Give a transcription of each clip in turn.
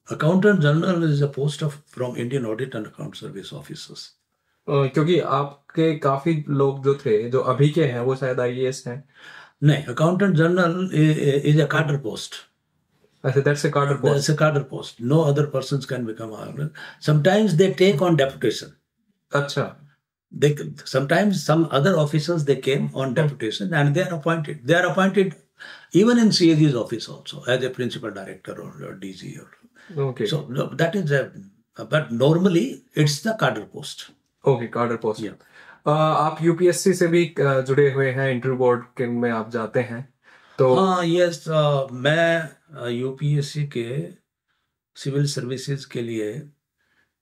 Accountant General is a post of from Indian Audit and Account Service Officers. क्योंकि आपके काफी लोग जो थे जो अभी के हैं वो शायद आईएएस हैं। नहीं, Accountant General is a cadre post. अच्छा, that's a cadre post. That's a cadre post. No other persons can become accountant. Sometimes they take on deputation. अच्छा, Sometimes some other officers they came on deputation and they are appointed. They are appointed even in CAG's office also as a principal director or DG or. okay, So no, that is a. But normally it's the cadre post. Okay, cadre post. Yeah. आप UPSC से भी जुड़े हुए हैं, interview board के में आप जाते हैं तो? हाँ, यस, मैं यूपीएससी के सिविल सर्विसेज के लिए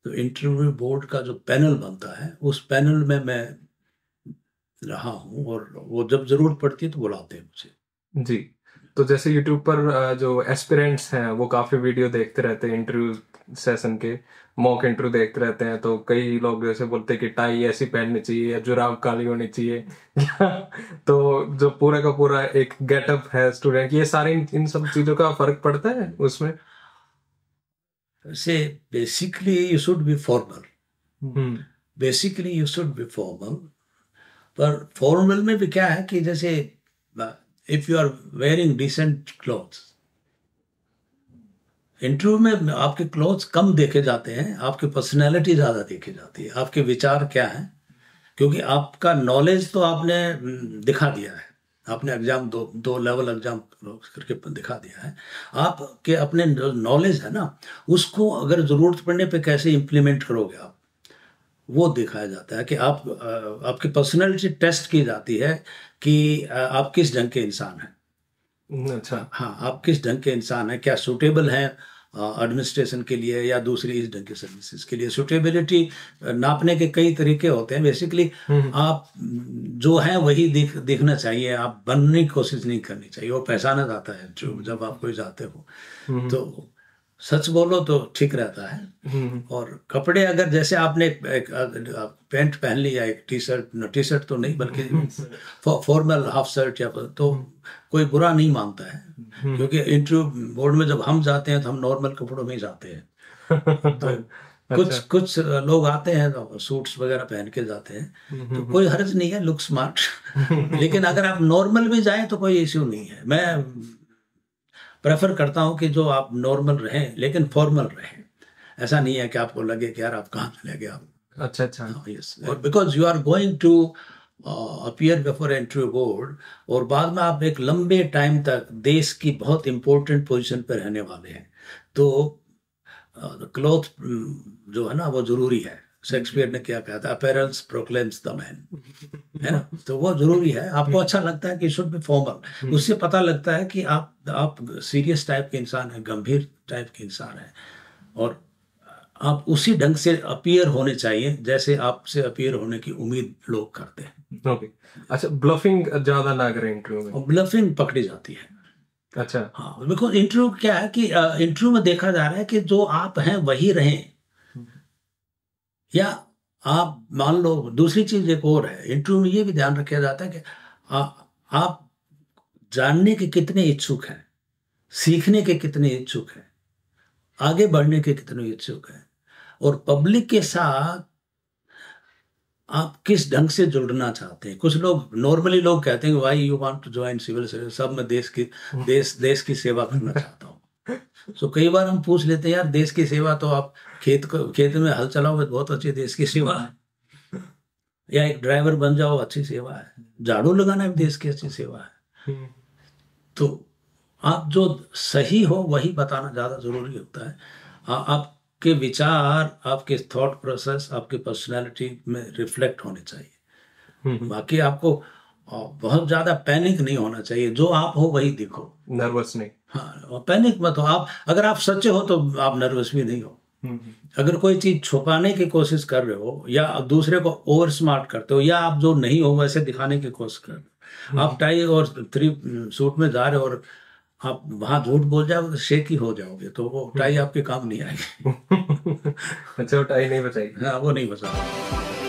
तो इंटरव्यू बोर्ड का जो पैनल बनता है उस पैनल में मैं रहा हूँ और वो जब जरूरत पड़ती है तो बुलाते हैं मुझे। जी, तो जैसे यूट्यूब पर जो एस्पिरेंट्स हैं वो काफी वीडियो देखते रहते हैं, इंटरव्यू सेशन के मॉक इंटरव्यू देखते रहते हैं, तो कई लोग जैसे बोलते हैं कि टाई ऐसी पहननी चाहिए या जुराब काली होनी चाहिए तो जो पूरा का पूरा एक गेटअप है स्टूडेंट, ये सारे इन सब चीजों का फर्क पड़ता है उसमें? से basically you should be formal. Basically you should be formal, पर फॉर्मल में भी क्या है कि जैसे if you are wearing decent clothes, interview में आपके क्लॉथ्स कम देखे जाते हैं, आपकी पर्सनैलिटी ज़्यादा देखी जाती है, आपके विचार क्या हैं, क्योंकि आपका नॉलेज तो आपने दिखा दिया है, आपने एग्जाम दो लेवल एग्जाम करके दिखा दिया है, आपके अपने नॉलेज है ना उसको अगर ज़रूरत पड़ने पे कैसे इम्प्लीमेंट करोगे आप, वो दिखाया जाता है कि आपकी पर्सनैलिटी टेस्ट की जाती है कि आप किस ढंग के इंसान हैं। अच्छा, हाँ, आप किस ढंग के इंसान हैं, क्या सूटेबल हैं एडमिनिस्ट्रेशन के लिए या दूसरी इस ढंग की सर्विसेज के लिए। सूटेबिलिटी नापने के कई तरीके होते हैं। बेसिकली आप जो हैं वही दिखना चाहिए, आप बनने की कोशिश नहीं करनी चाहिए, वो पहचाना जाता है जो जब आप कोई जाते हो तो सच बोलो तो ठीक रहता है। और कपड़े अगर जैसे आपने एक पैंट पहन लिया, एक टी शर्ट तो नहीं बल्कि फॉर्मल हाफ शर्ट या तो कोई बुरा नहीं मानता है, क्योंकि इंटरव्यू बोर्ड में जब हम जाते हैं तो हम नॉर्मल कपड़ों में ही जाते हैं तो कुछ लोग आते हैं तो सूट्स वगैरह पहन के जाते हैं, तो कोई हर्ज नहीं है, लुक स्मार्ट लेकिन अगर आप नॉर्मल में जाएं तो कोई इश्यू नहीं है। मैं प्रेफर करता हूं कि जो आप नॉर्मल रहें लेकिन फॉर्मल रहें, ऐसा नहीं है कि आपको लगे कि यार आप कहाँ चले गए आप। अच्छा, yes, because you are going to appear before interview board और बाद में आप एक लंबे टाइम तक देश की बहुत इंपॉर्टेंट पोजीशन पर रहने वाले हैं, तो क्लॉथ जो है ना वो जरूरी है। शेक्सपियर ने क्या कहा था, अपीयरेंस प्रोक्लेम्स द मैन, है ना, तो वो जरूरी है। आपको अच्छा लगता है कि शुड बी फॉर्मल, उससे पता लगता है कि आप सीरियस टाइप के इंसान हैं, गंभीर टाइप के इंसान हैं, और आप उसी ढंग से अपीयर होने चाहिए जैसे आपसे अपीयर होने की उम्मीद लोग करते हैं। ओके, अच्छा, ब्लफिंग ज्यादा ना करें इंटरव्यू में? ब्लफिंग पकड़ी जाती है। अच्छा, हाँ, बिकॉज इंटरव्यू क्या है कि इंटरव्यू में देखा जा रहा है कि जो आप हैं वही रहें, या आप मान लो। दूसरी चीज एक और है, इंटरव्यू में ये भी ध्यान रखा जाता है कि आप जानने के कितने इच्छुक हैं, सीखने के कितने इच्छुक हैं, आगे बढ़ने के कितने इच्छुक हैं, और पब्लिक के साथ आप किस ढंग से जुड़ना चाहते हैं। कुछ लोग नॉर्मली लोग कहते हैं why you want to join civil service, सब मैं देश की सेवा करना चाहता हूँ। तो कई बार हम पूछ लेते हैं यार देश की सेवा तो आप खेत में हल चलाओगे बहुत अच्छी देश की सेवा है, या एक ड्राइवर बन जाओ अच्छी सेवा है, झाड़ू लगाना भी देश की अच्छी सेवा है। तो आप जो सही हो वही बताना ज़्यादा ज़रूरी होता है। आपके विचार, आपके थॉट प्रोसेस, आपकी पर्सनैलिटी में रिफ्लेक्ट होने चाहिए। बाकी आपको बहुत ज़्यादा पैनिक नहीं होना चाहिए, जो आप हो वही दिखो, नर्वस नहीं। हाँ, पैनिक मत हो। अगर आप सच्चे हो तो आप नर्वस भी नहीं हो। अगर कोई चीज छुपाने की कोशिश कर रहे हो या दूसरे को ओवर स्मार्ट करते हो या आप जो नहीं हो वैसे दिखाने की कोशिश कर रहे हो, आप टाई और सूट में जा रहे हो और आप वहां झूठ बोल जाओगे तो शेकी हो जाओगे, तो वो टाई आपके काम नहीं आएगी। अच्छा, वो टाई नहीं बचाएगी। हाँ, वो नहीं बचा।